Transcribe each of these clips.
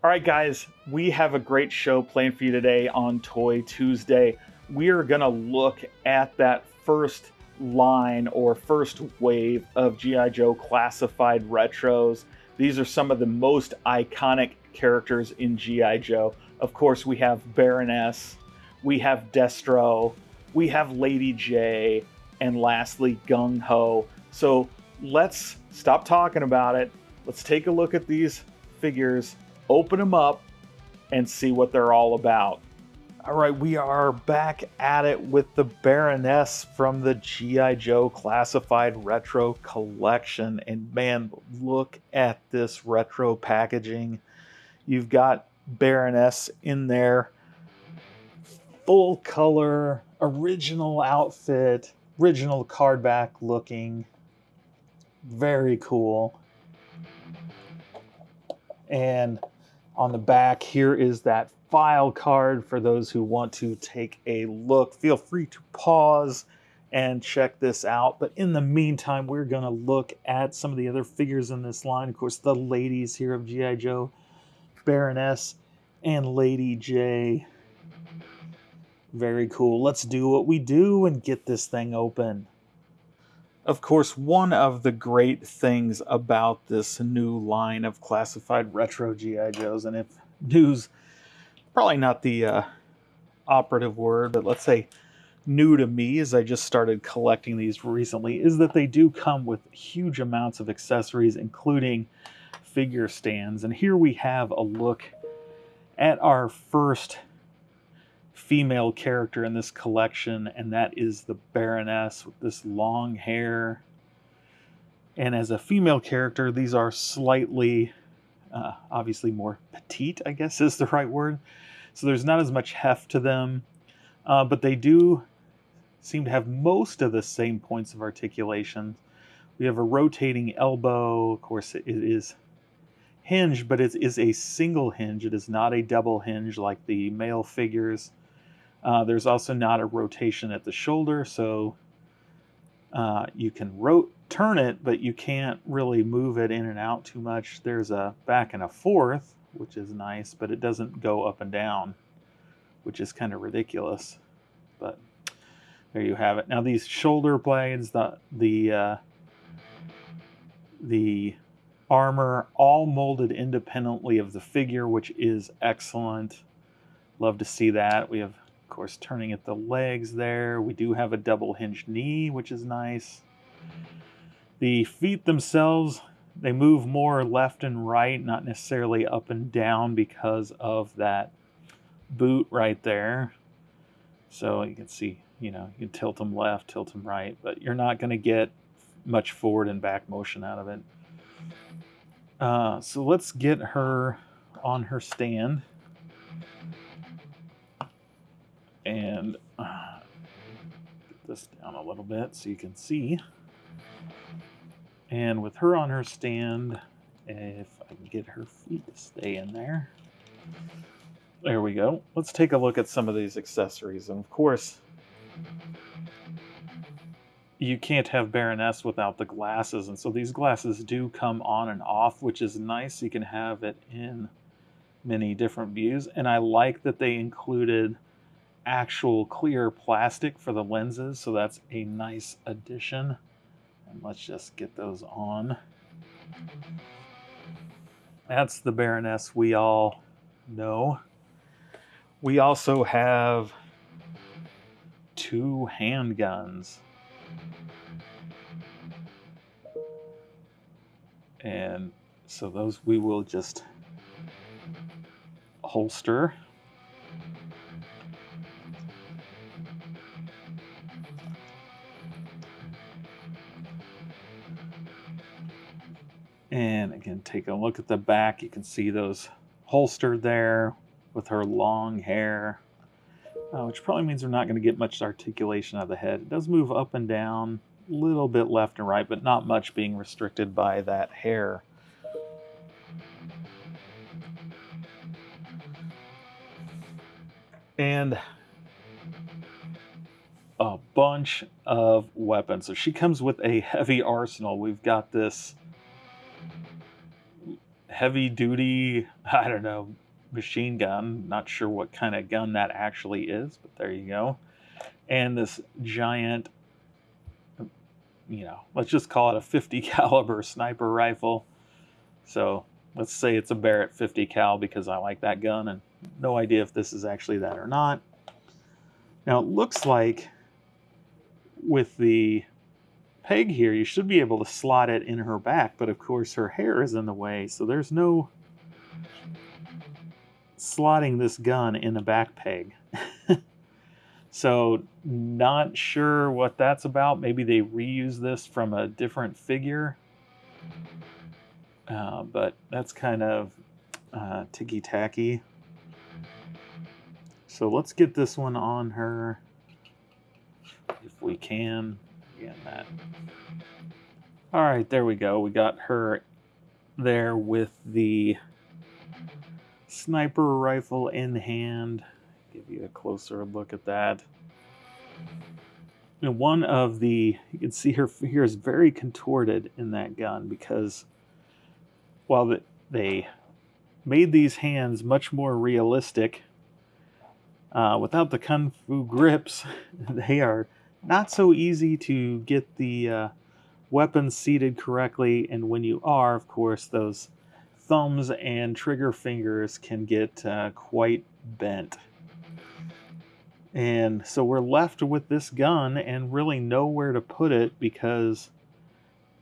All right, guys, we have a great show planned for you today on Toy Tuesday. We are going to look at that first line or first wave of G.I. Joe classified retros. These are some of the most iconic characters in G.I. Joe. Of course, we have Baroness, we have Destro, we have Lady Jaye, and lastly, Gung Ho. So let's stop talking about it. Let's take a look at these figures, open them up, and see what they're all about. All right, we are back at it with the Baroness from the G.I. Joe Classified Retro Collection. And man, look at this retro packaging. You've got Baroness in there, full color, original outfit, original card back looking. Very cool. And on the back here is that file card for those who want to take a look. Feel free to pause and check this out. But in the meantime, we're going to look at some of the other figures in this line. Of course, the ladies here of G.I. Joe, Baroness and Lady Jaye. Very cool. Let's do what we do and get this thing open. Of course, one of the great things about this new line of classified retro G.I. Joes, and if new's probably not the operative word, but let's say new to me as I just started collecting these recently, is that they do come with huge amounts of accessories, including figure stands. And here we have a look at our first female character in this collection, and that is the Baroness with this long hair. And as a female character, these are slightly, obviously more petite, I guess is the right word. So there's not as much heft to them, but they do seem to have most of the same points of articulation. We have a rotating elbow. Of course, it is hinged, but it is a single hinge. It is not a double hinge like the male figures. There's also not a rotation at the shoulder, so you can turn it, but you can't really move it in and out too much. There's a back and a forth, which is nice, but it doesn't go up and down, which is kind of ridiculous. But there you have it. Now these shoulder blades, the armor, all molded independently of the figure, which is excellent. Love to see that. We have, of course, turning at the legs there. We do have a double hinged knee, which is nice. The feet themselves, they move more left and right, not necessarily up and down because of that boot right there. So you can see, you can tilt them left, tilt them right, but you're not going to get much forward and back motion out of it. So let's get her on her stand. And get this down a little bit so you can see. And with her on her stand, if I can get her feet to stay in there. There we go. Let's take a look at some of these accessories. And of course, you can't have Baroness without the glasses. And so these glasses do come on and off, which is nice. You can have it in many different views. And I like that they included actual clear plastic for the lenses, so that's a nice addition. And let's just get those on. That's the Baroness we all know. We also have two handguns. And so those we will just holster. And again, take a look at the back. You can see those holstered there with her long hair, which probably means we're not going to get much articulation of the head. It does move up and down, a little bit left and right, but not much being restricted by that hair. And a bunch of weapons. So she comes with a heavy arsenal. We've got this heavy duty, I don't know, machine gun. Not sure what kind of gun that actually is, but there you go. And this giant, let's just call it a 50 caliber sniper rifle. So let's say it's a Barrett 50 cal because I like that gun, and no idea if this is actually that or not. Now it looks like with the peg here, you should be able to slot it in her back, but of course her hair is in the way, so there's no slotting this gun in a back peg. So not sure what that's about. Maybe they reuse this from a different figure, but that's kind of ticky-tacky. So let's get this one on her if we can. Again, that. All right, there we go. We got her there with the sniper rifle in hand. Give you a closer look at that. And one of the, you can see her here is very contorted in that gun because while they made these hands much more realistic, without the kung fu grips, they are not so easy to get the weapon seated correctly, and when you are, of course, those thumbs and trigger fingers can get quite bent. And so we're left with this gun and really nowhere to put it because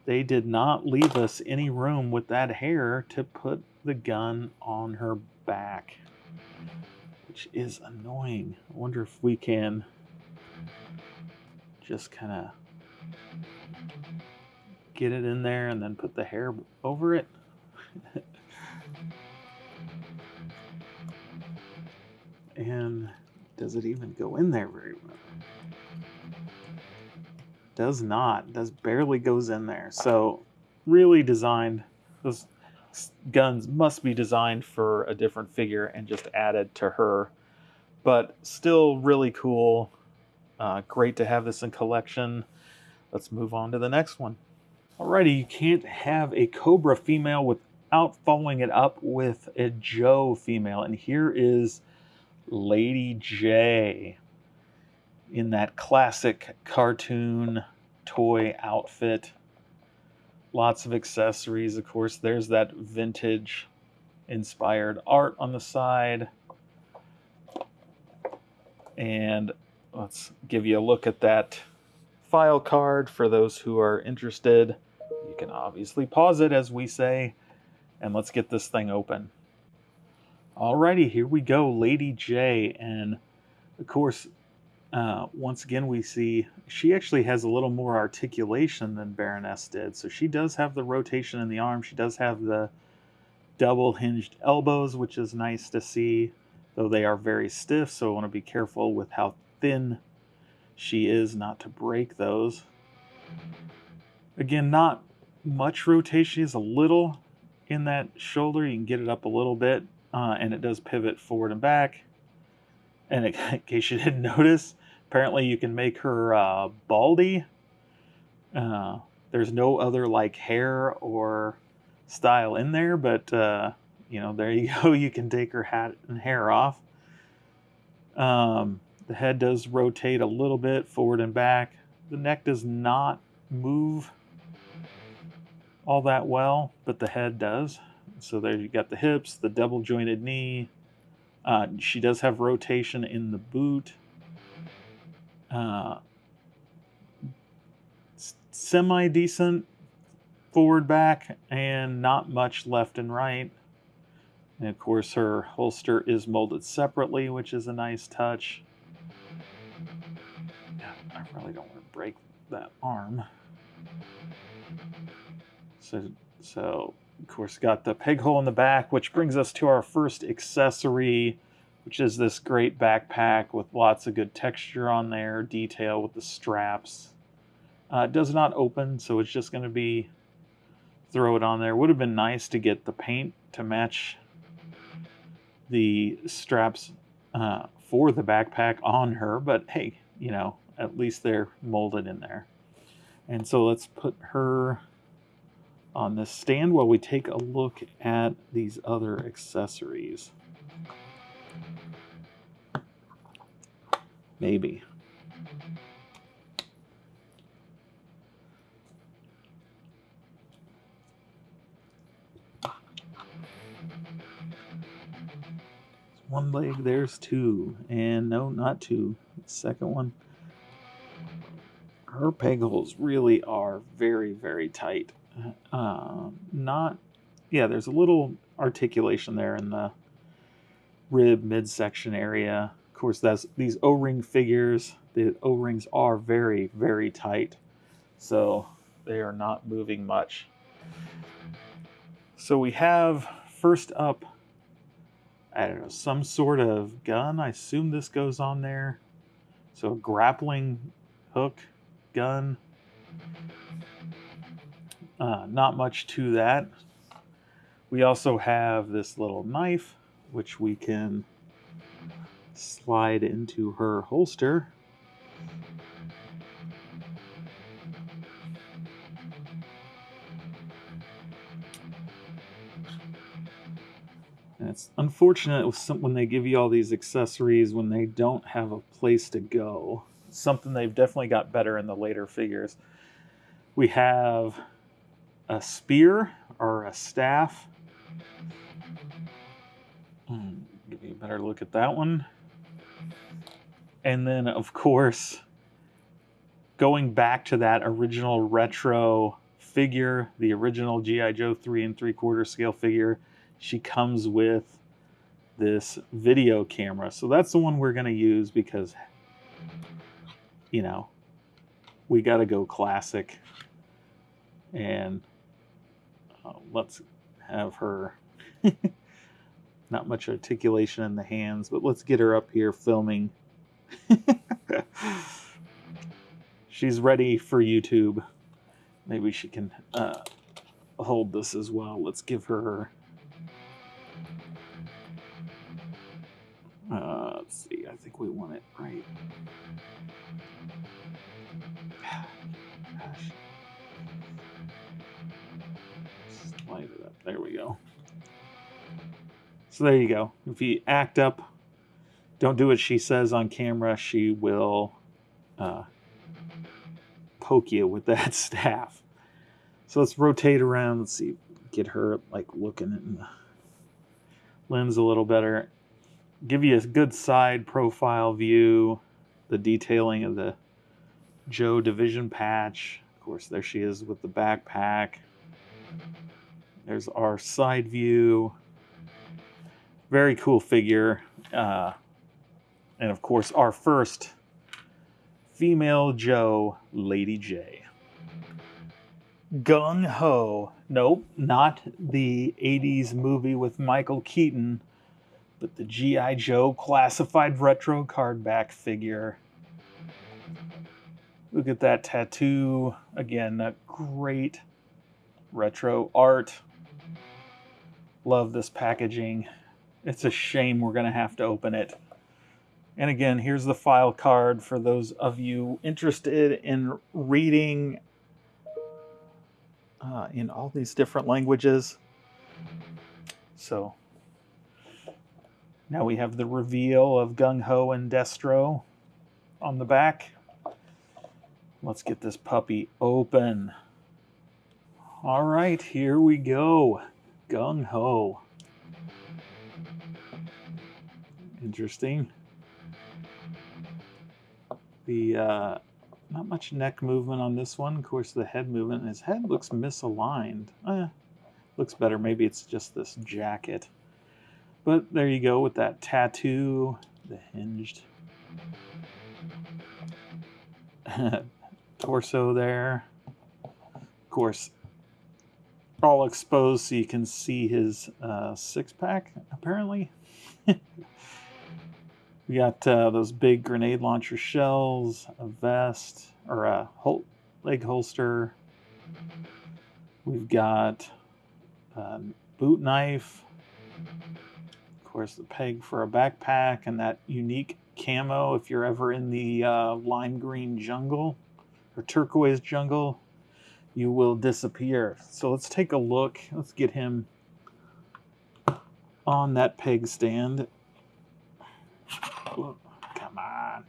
they did not leave us any room with that hair to put the gun on her back, which is annoying. I wonder if we can just kind of get it in there and then put the hair over it. And does it even go in there very well? Does not. Does barely goes in there. So really designed, those guns must be designed for a different figure and just added to her. But still really cool. Great to have this in collection. Let's move on to the next one. Alrighty, you can't have a Cobra female without following it up with a Joe female. And here is Lady Jaye in that classic cartoon toy outfit. Lots of accessories, of course. There's that vintage inspired art on the side. And let's give you a look at that file card for those who are interested. You can obviously pause it, as we say, and let's get this thing open. Alrighty, here we go, Lady Jaye, and of course, once again we see she actually has a little more articulation than Baroness did. So she does have the rotation in the arm, she does have the double hinged elbows, which is nice to see, though they are very stiff, so I want to be careful with how thin she is not to break those. Again, not much rotation, is a little in that shoulder, you can get it up a little bit. And it does pivot forward and back. And in case you didn't notice, apparently you can make her baldy. There's no other like hair or style in there, but there you go. You can take her hat and hair off. The head does rotate a little bit forward and back. The neck does not move all that well, but the head does. So there you got the hips, the double jointed knee. She does have rotation in the boot. Semi-decent forward back and not much left and right. And of course her holster is molded separately, which is a nice touch. I really don't want to break that arm. So of course, got the peg hole in the back, which brings us to our first accessory, which is this great backpack with lots of good texture on there, detail with the straps. It does not open, so it's just going to be throw it on there. Would have been nice to get the paint to match the straps for the backpack on her, but hey, at least they're molded in there. And so let's put her on this stand while we take a look at these other accessories. Maybe. One leg, there's two. And no, not two. Second one. Her peg holes really are very, very tight. There's a little articulation there in the rib midsection area. Of course, that's these O-ring figures. The O-rings are very, very tight. So they are not moving much. So we have, first up, I don't know, some sort of gun. I assume this goes on there. So a grappling hook gun. Not much to that. We also have this little knife, which we can slide into her holster. And it's unfortunate when they give you all these accessories when they don't have a place to go. Something they've definitely got better in the later figures. We have a spear or a staff. Give you a better look at that one. And then, of course, going back to that original retro figure, the original G.I. Joe 3 3/4 scale figure, she comes with this video camera. So that's the one we're going to use because, you know, we got to go classic. And let's have her. Not much articulation in the hands, but let's get her up here filming. She's ready for YouTube. Maybe she can hold this as well. Let's give her. Let's see. I think we want it right. Gosh. Slide it up. There we go. So there you go. If you act up, don't do what she says on camera, she will poke you with that staff. So let's rotate around. Let's see, get her like looking in the lens a little better. Give you a good side profile view. The detailing of the Joe Division patch. Of course, there she is with the backpack. There's our side view. Very cool figure. And of course, our first female Joe, Lady Jaye. Gung Ho. Nope, not the 80s movie with Michael Keaton, but the G.I. Joe Classified Retro Cardback figure. Look at that tattoo. Again, that great retro art. Love this packaging. It's a shame we're going to have to open it. And again, here's the file card for those of you interested in reading in all these different languages. So now we have the reveal of Gung Ho and Destro on the back. Let's get this puppy open. All right, here we go. Gung Ho. Interesting. The not much neck movement on this one. Of course, the head movement. His head looks misaligned. Looks better. Maybe it's just this jacket. But there you go with that tattoo. The hinged torso there. Of course, all exposed so you can see his six-pack, apparently. We got those big grenade launcher shells, a vest, or a leg holster. We've got a boot knife. Of course, the peg for a backpack and that unique camo if you're ever in the lime green jungle or turquoise jungle. you will disappear. So let's take a look. Let's get him on that peg stand. Whoa, come on.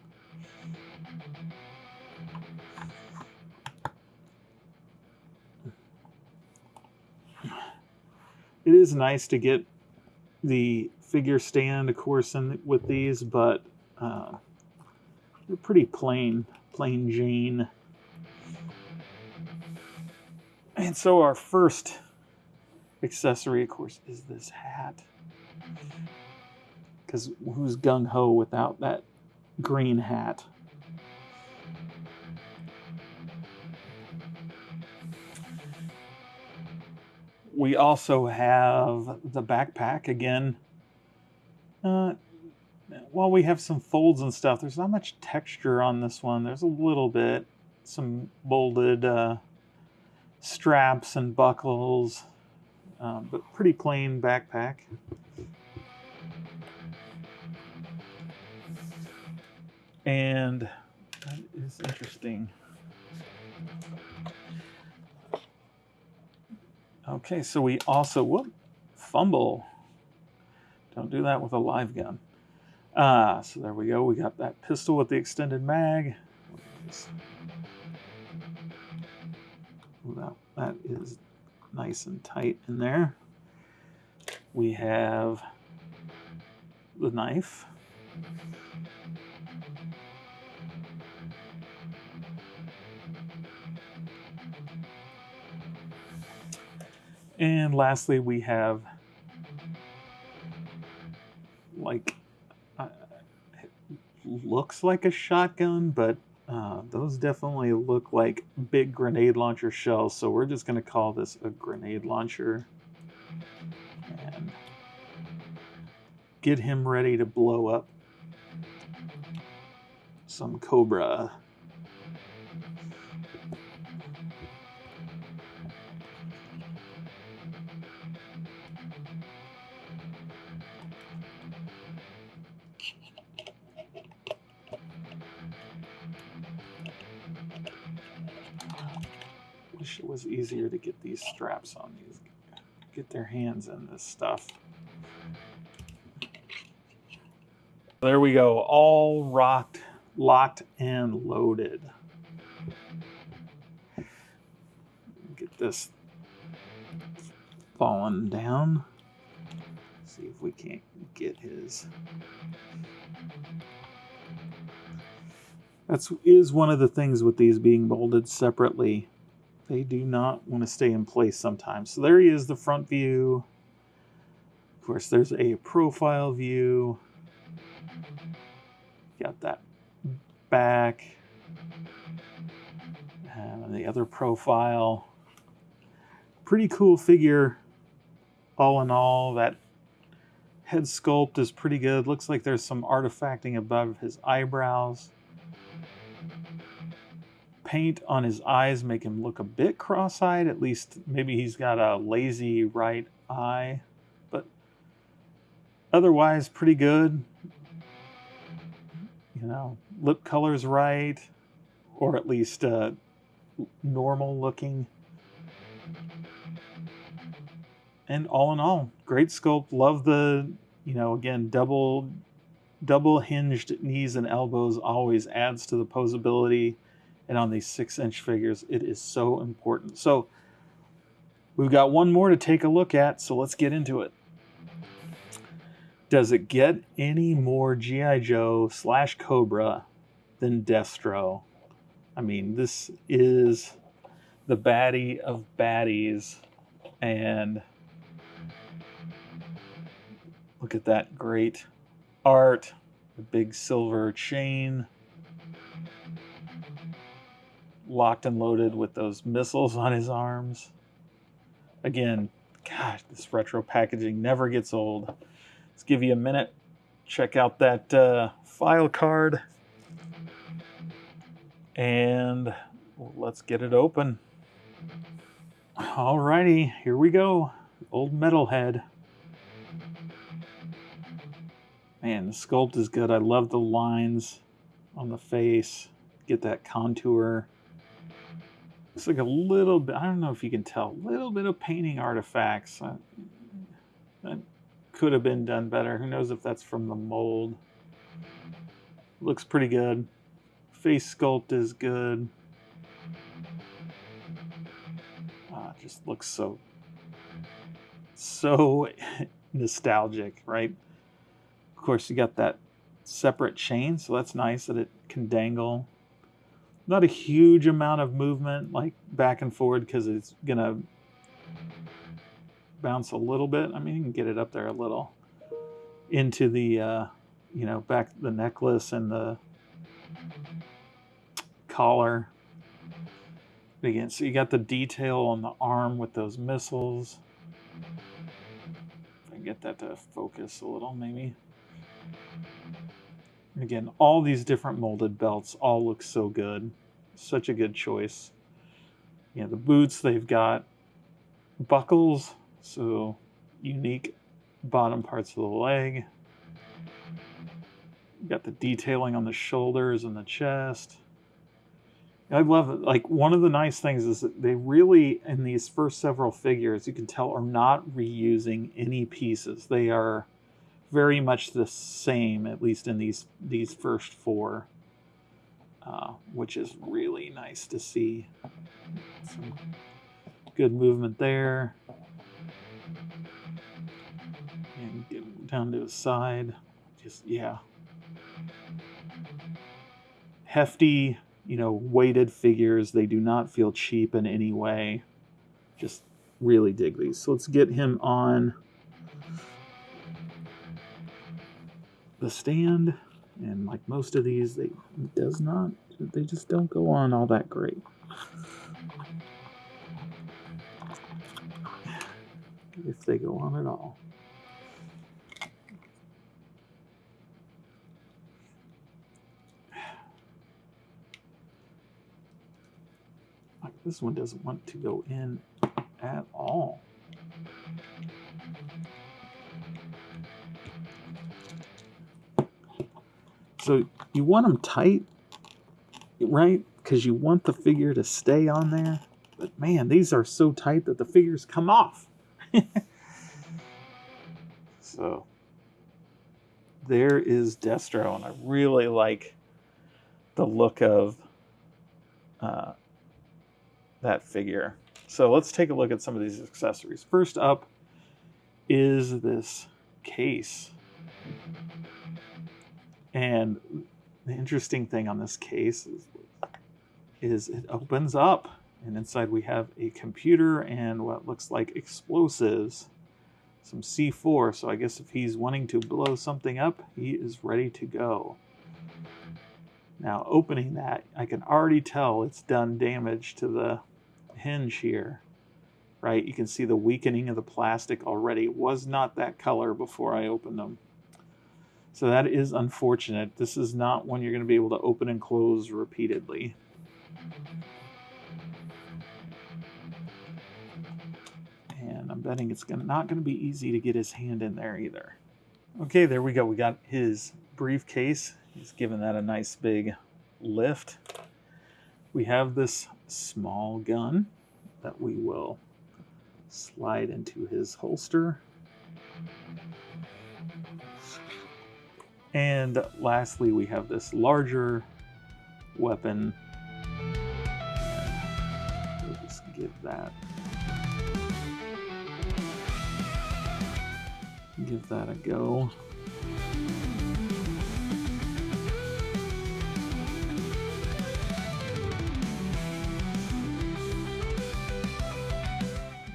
It is nice to get the figure stand, of course, with these, but they're pretty plain Jane. And so our first accessory, of course, is this hat. Because who's Gung Ho without that green hat? We also have the backpack again. While we have some folds and stuff, there's not much texture on this one. There's a little bit, some molded straps and buckles, but pretty plain backpack. And that is interesting. Okay, so we also, fumble. Don't do that with a live gun. So there we go. We got that pistol with the extended mag. That is nice and tight in there. We have the knife. And lastly, we have looks like a shotgun, but those definitely look like big grenade launcher shells. So we're just going to call this a grenade launcher and get him ready to blow up some Cobra. Wish it was easier to get these straps on these, get their hands in this stuff. There we go, all locked and loaded. Get this falling down. See if we can't get his. That is one of the things with these being molded separately. They do not want to stay in place sometimes. So there he is, the front view. Of course, there's a profile view. Got that back. And the other profile. Pretty cool figure. All in all, that head sculpt is pretty good. Looks like there's some artifacting above his eyebrows. Paint on his eyes make him look a bit cross-eyed. At least maybe he's got a lazy right eye, but otherwise pretty good. You know, lip color's right, or at least normal looking. And all in all, great sculpt. Love the, again, double hinged knees and elbows always adds to the posability. And on these 6-inch figures, it is so important. So we've got one more to take a look at, so let's get into it. Does it get any more G.I. Joe / Cobra than Destro? I mean, this is the baddie of baddies. And look at that great art, the big silver chain. Locked and loaded with those missiles on his arms. Again, gosh, this retro packaging never gets old. Let's give you a minute. Check out that file card. And let's get it open. Alrighty, here we go. Old metalhead. Man, the sculpt is good. I love the lines on the face. Get that contour. Looks like a little bit, I don't know if you can tell, a little bit of painting artifacts. That could have been done better. Who knows if that's from the mold. Looks pretty good. Face sculpt is good. Just looks so nostalgic, right? Of course, you got that separate chain, so that's nice that it can dangle. Not a huge amount of movement, like back and forward, because it's gonna bounce a little bit. I mean, you can get it up there a little into the, you know, back the necklace and the collar. Again, so you got the detail on the arm with those missiles. If I can get that to focus a little, maybe. Again, all these different molded belts all look so good. Such a good choice. You know, the boots, they've got buckles, so unique bottom parts of the leg. You got the detailing on the shoulders and the chest. I love it. Like, one of the nice things is that they really, in these first several figures, you can tell, are not reusing any pieces. They are very much the same, at least in these first four, which is really nice to see. Some good movement there. And get down to his side. Just, yeah. Hefty, you know, weighted figures. They do not feel cheap in any way. Just really dig these. So let's get him on the stand. And like most of these, they just don't go on all that great. If they go on at all. Like, this one doesn't want to go in at all. So you want them tight, right? Because you want the figure to stay on there. But man, these are so tight that the figures come off. So there is Destro, and I really like the look of that figure. So let's take a look at some of these accessories. First up is this case. And the interesting thing on this case is it opens up, and inside we have a computer and what looks like explosives, some C4. So I guess if he's wanting to blow something up, he is ready to go. Now, opening that, I can already tell it's done damage to the hinge here, right? You can see the weakening of the plastic already. It was not that color before I opened them. So that is unfortunate. This is not one you're going to be able to open and close repeatedly. And I'm betting it's not going to be easy to get his hand in there either. Okay, there we go. We got his briefcase. He's given that a nice big lift. We have this small gun that we will slide into his holster. And lastly, we have this larger weapon. We'll just give that a go.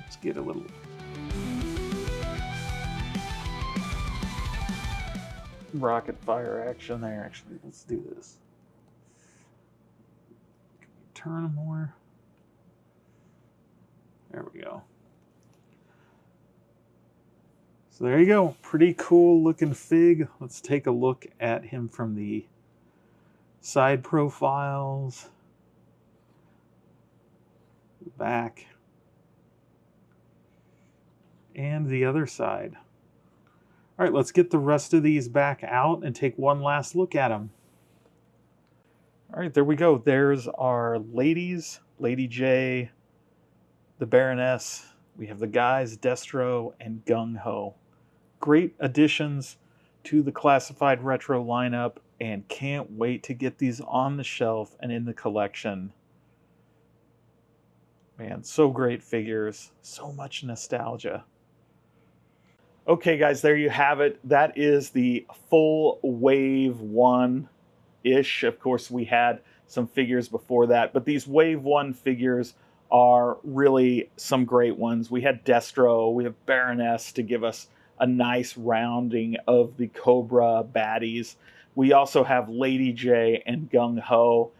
Let's get a little rocket fire action there. Actually, let's do this. Can we turn them more? There we go. So there you go. Pretty cool looking fig. Let's take a look at him from the side profiles, the back, and the other side. All right, let's get the rest of these back out and take one last look at them. All right, there we go. There's our ladies Lady Jaye, the Baroness. We have the guys, Destro and Gung Ho. Great additions to the Classified Retro lineup, and can't wait to get these on the shelf and in the collection. Man, so great figures, so much nostalgia. Okay, guys, there you have it. That is the full Wave 1-ish. Of course, we had some figures before that, but these Wave 1 figures are really some great ones. We had Destro, we have Baroness to give us a nice rounding of the Cobra baddies. We also have Lady Jaye and Gung Ho,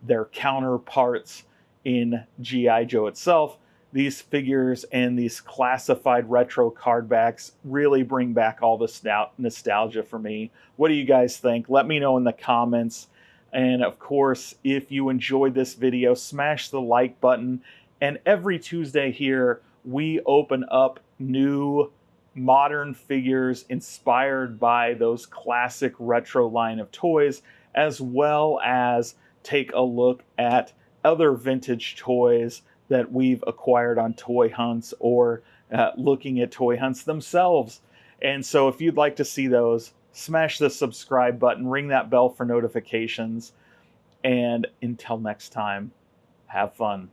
their counterparts in G.I. Joe itself. These figures and these classified retro card backs really bring back all the nostalgia for me. What do you guys think? Let me know in the comments. And of course, if you enjoyed this video, smash the like button. And every Tuesday here, we open up new modern figures inspired by those classic retro line of toys, as well as take a look at other vintage toys that we've acquired on toy hunts or looking at toy hunts themselves. And so if you'd like to see those, smash the subscribe button, ring that bell for notifications. And until next time, have fun.